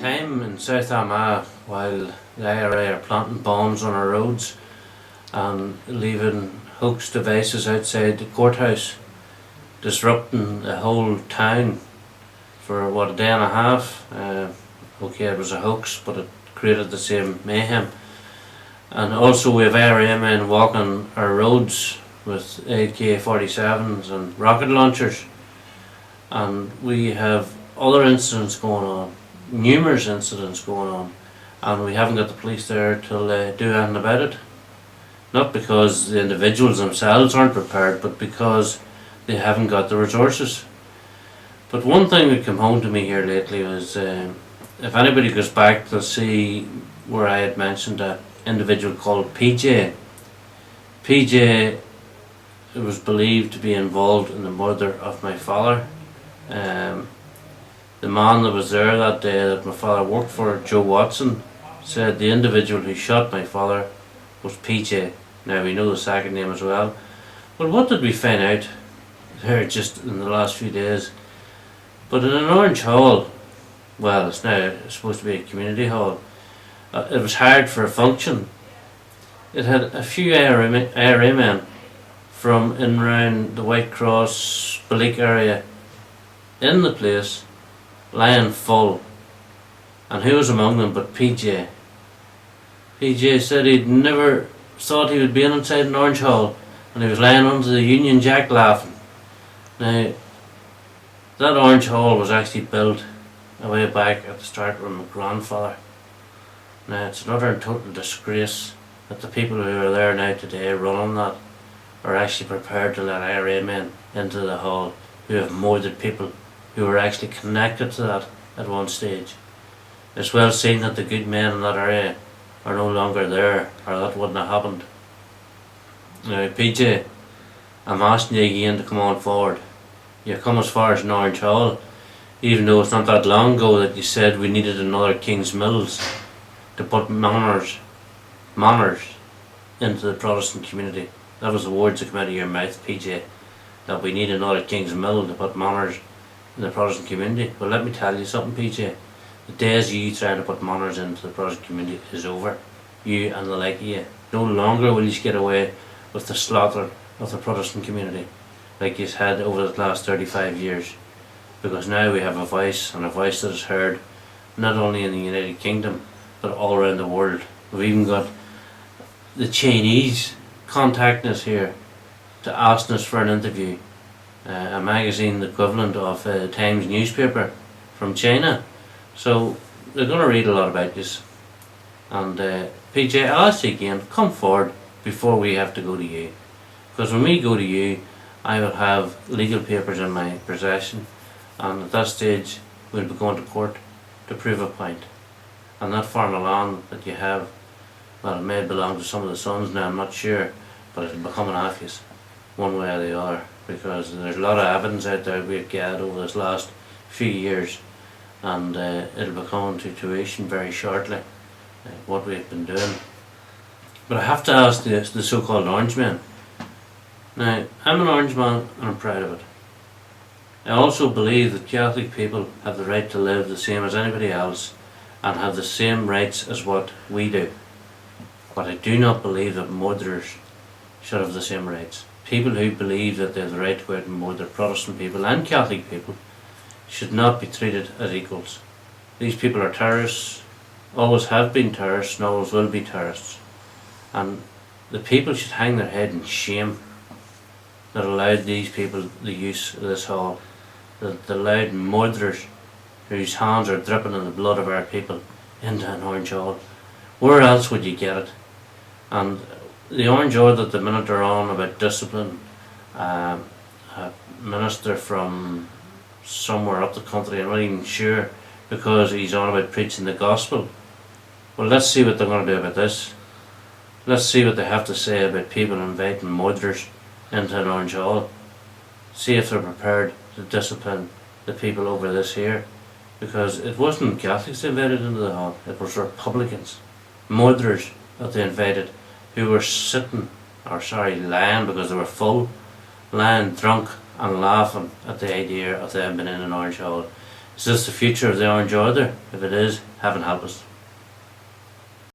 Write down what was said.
time in South Armagh while the IRA are planting bombs on our roads and leaving hoax devices outside the courthouse, disrupting the whole town for a day and a half. Okay, it was a hoax, but it created the same mayhem. And also we have IRA men walking our roads with AK-47s and rocket launchers, and we have other incidents going on, numerous incidents going on, and we haven't got the police there to do anything about it. Not because the individuals themselves aren't prepared, but because they haven't got the resources. But one thing that came home to me here lately was, if anybody goes back, they'll see where I had mentioned that individual called PJ. PJ was believed to be involved in the murder of my father. The man that was there that day that my father worked for, Joe Watson, said the individual who shot my father was PJ. Now we know the second name as well. But what did we find out there just in the last few days? But in an Orange Hall, well, it's now supposed to be a community hall, it was hired for a function. It had a few IRA men from in round the White Cross, Balik area in the place, lying full. And who was among them but PJ? PJ said he'd never thought he would be inside an Orange Hall, and he was lying under the Union Jack laughing. Now, that Orange Hall was actually built a way back at the start with my grandfather. Now, it's another total disgrace that the people who are there now today running that are actually prepared to let IRA men into the hall who have murdered people who were actually connected to that at one stage. It's well seen that the good men in that area are no longer there, or that wouldn't have happened. Now, PJ, I'm asking you again to come on forward. You've come as far as an Orange Hall, even though it's not that long ago that you said we needed another King's Mills to put manners into the Protestant community. That was the words that came out of your mouth, PJ, that we need another King's Mill to put manners in the Protestant community. Well, let me tell you something, PJ. The days you trying to put manners into the Protestant community is over. You and the like of you. No longer will you get away with the slaughter of the Protestant community like you've had over the last 35 years. Because now we have a voice, and a voice that is heard not only in the United Kingdom but all around the world. We've even got the Chinese contacting us here to ask us for an interview. A magazine equivalent of Times newspaper from China. So they're going to read a lot about this. And PJ, I'll ask you again, come forward before we have to go to you. Because when we go to you, I will have legal papers in my possession, and at that stage we'll be going to court to prove a point. And that farm of land that you have, well, it may belong to some of the sons now, I'm not sure, but it'll become an obvious one way or the other, because there's a lot of evidence out there we've gathered over this last few years, and it'll be coming to tuition very shortly, what we've been doing. But I have to ask the so-called Orange men. Now, I'm an Orange man and I'm proud of it. I also believe that Catholic people have the right to live the same as anybody else and have the same rights as what we do. But I do not believe that murderers should have the same rights. People who believe that they have the right to go out and murder Protestant people and Catholic people should not be treated as equals. These people are terrorists, always have been terrorists and always will be terrorists. And the people should hang their head in shame that allowed these people the use of this hall, that allowed murderers whose hands are dripping in the blood of our people into an Orange Hall. Where else would you get it? And the Orange Hall that the minute are on about discipline, a minister from somewhere up the country, I'm not even sure, because he's on about preaching the gospel. Well, let's see what they're going to do about this. Let's see what they have to say about people inviting murderers into an Orange Hall. See if they're prepared to discipline the people over this here, because it wasn't Catholics they invited into the hall, it was Republicans, murderers that they invited, who were lying because they were full, lying drunk and laughing at the idea of them being in an Orange Hall. Is this the future of the Orange Order? If it is, heaven help us.